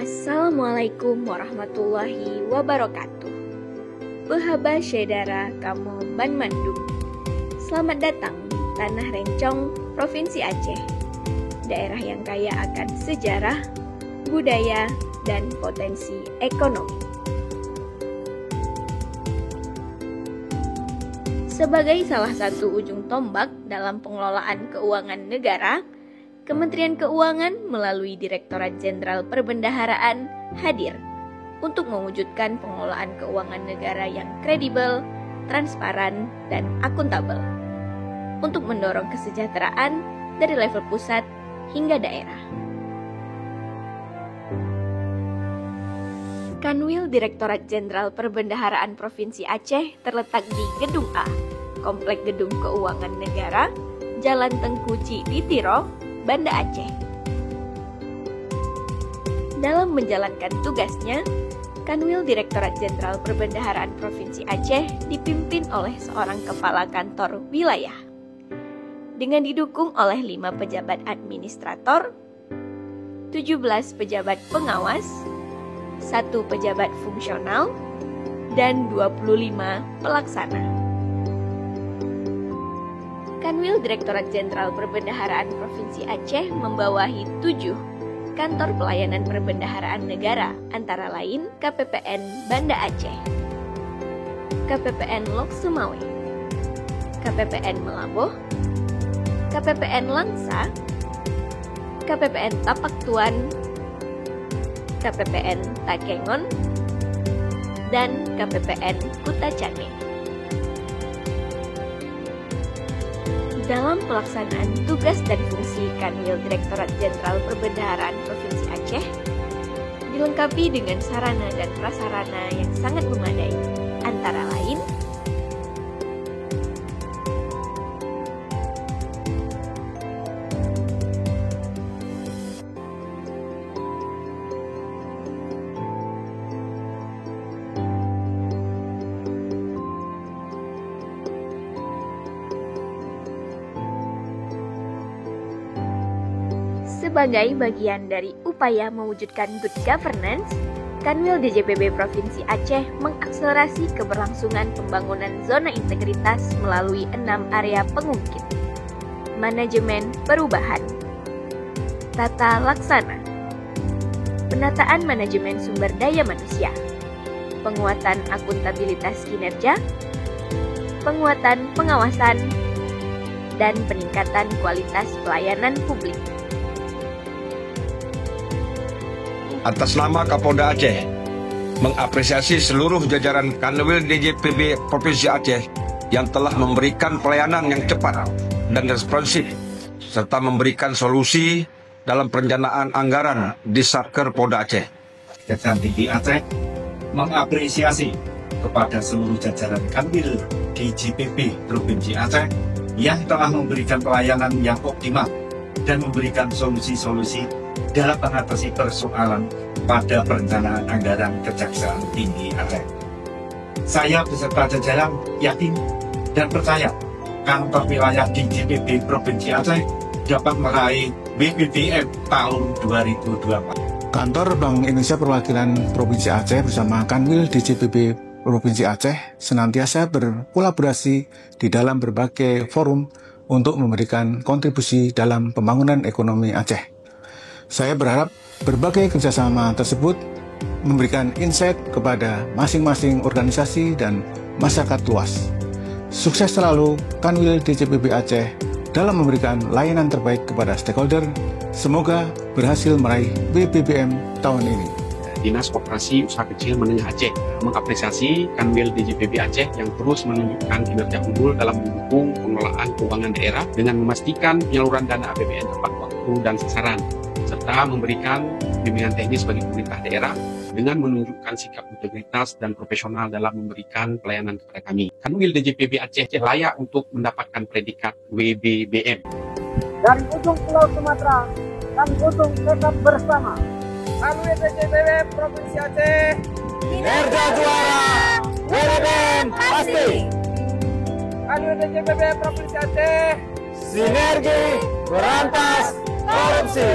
Assalamualaikum warahmatullahi wabarakatuh. Behaba Syedara kamu Ban Mandung. Selamat datang di Tanah Rencong, Provinsi Aceh. Daerah yang kaya akan sejarah, budaya, dan potensi ekonomi. Sebagai salah satu ujung tombak dalam pengelolaan keuangan negara, Kementerian Keuangan melalui Direktorat Jenderal Perbendaharaan hadir untuk mewujudkan pengelolaan keuangan negara yang kredibel, transparan, dan akuntabel untuk mendorong kesejahteraan dari level pusat hingga daerah. Kanwil Direktorat Jenderal Perbendaharaan Provinsi Aceh terletak di Gedung A, Komplek Gedung Keuangan Negara, Jalan Tengku Ciditiro, Banda Aceh. Dalam menjalankan tugasnya, Kanwil Direktorat Jenderal Perbendaharaan Provinsi Aceh dipimpin oleh seorang kepala kantor wilayah, dengan didukung oleh 5 pejabat administrator, 17 pejabat pengawas, 1 pejabat fungsional, dan 25 pelaksana. Kanwil Direktorat Jenderal Perbendaharaan Provinsi Aceh membawahi 7 kantor pelayanan perbendaharaan negara, antara lain KPPN Banda Aceh, KPPN Lok Sumawe, KPPN Melaboh, KPPN Langsa, KPPN Tapak Tuan, KPPN Takengon, dan KPPN Kutacane. Dalam pelaksanaan tugas dan fungsi Kanwil Direktorat Jenderal Perbendaharaan Provinsi Aceh dilengkapi dengan sarana dan prasarana yang sangat memadai, antara lain sebagai bagian dari upaya mewujudkan good governance, Kanwil DJPB Provinsi Aceh mengakselerasi keberlangsungan pembangunan zona integritas melalui 6 area pengungkit. Manajemen perubahan, tata laksana, penataan manajemen sumber daya manusia, penguatan akuntabilitas kinerja, penguatan pengawasan, dan peningkatan kualitas pelayanan publik. Atas nama Kapolda Aceh, mengapresiasi seluruh jajaran Kanwil DJPB Provinsi Aceh yang telah memberikan pelayanan yang cepat dan responsif, serta memberikan solusi dalam perencanaan anggaran di Satker Polda Aceh. Kejaksaan Tinggi Aceh mengapresiasi kepada seluruh jajaran Kanwil DJPB Provinsi Aceh yang telah memberikan pelayanan yang optimal dan memberikan solusi-solusi dalam mengatasi persoalan pada perencanaan anggaran Kejaksaan Tinggi Aceh. Saya beserta jajaran yakin dan percaya kantor wilayah DJPB Provinsi Aceh dapat meraih BPBM tahun 2024. Kantor Bank Indonesia Perwakilan Provinsi Aceh bersama Kanwil DJPB Provinsi Aceh senantiasa berkolaborasi di dalam berbagai forum untuk memberikan kontribusi dalam pembangunan ekonomi Aceh. Saya berharap berbagai kerjasama tersebut memberikan insight kepada masing-masing organisasi dan masyarakat luas. Sukses selalu Kanwil DJPB Aceh dalam memberikan layanan terbaik kepada stakeholder. Semoga berhasil meraih BPBM tahun ini. Dinas Koperasi Usaha Kecil Menengah Aceh mengapresiasi Kanwil DJPB Aceh yang terus menunjukkan kinerja unggul dalam mendukung pengelolaan keuangan daerah dengan memastikan penyaluran dana APBN tepat waktu dan sasaran, serta memberikan bimbingan teknis bagi pemerintah daerah dengan menunjukkan sikap integritas dan profesional dalam memberikan pelayanan kepada kami. Kanwil DJPB Aceh layak untuk mendapatkan predikat WBBM. Dari ujung Pulau Sumatera, kami usung tekad bersama. Kanwil DJPB Provinsi Aceh, kinerja juara, WBBM pasti. Kanwil DJPB Provinsi Aceh, sinergi berantas korupsi.